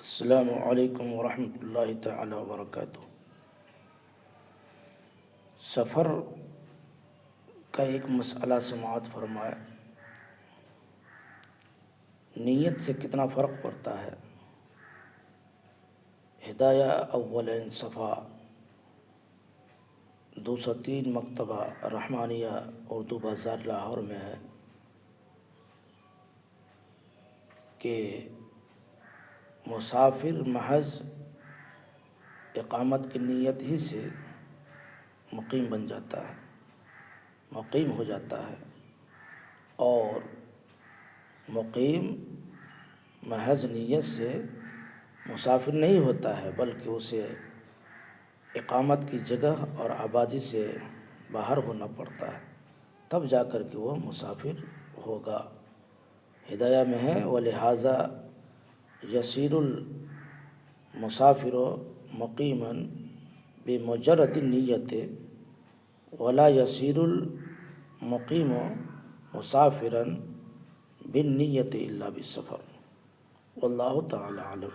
السلام علیکم ورحمۃ اللہ تعالی وبرکاتہ۔ سفر کا ایک مسئلہ سماعت فرمائے، نیت سے کتنا فرق پڑتا ہے؟ ہدایہ اول صفحہ 203 مکتبہ رحمانیہ اردو بازار لاہور میں ہے کہ مسافر محض اقامت کی نیت ہی سے مقیم بن جاتا ہے، مقیم ہو جاتا ہے، اور مقیم محض نیت سے مسافر نہیں ہوتا ہے بلکہ اسے اقامت کی جگہ اور آبادی سے باہر ہونا پڑتا ہے، تب جا کر کے وہ مسافر ہوگا۔ ہدایہ میں ہے وَلِہَٰذَا يَصِيرُ الْمُسَافِرُ مُقِيمًا بِمُجَرَّدِ النِّيَّةِ وَلَا يَصِيرُ الْمُقِيمُ مُسَافِرًا بِالنِّيَّةِ إِلَّا بِالسَّفَرِ۔ واللہ تعالی عالم۔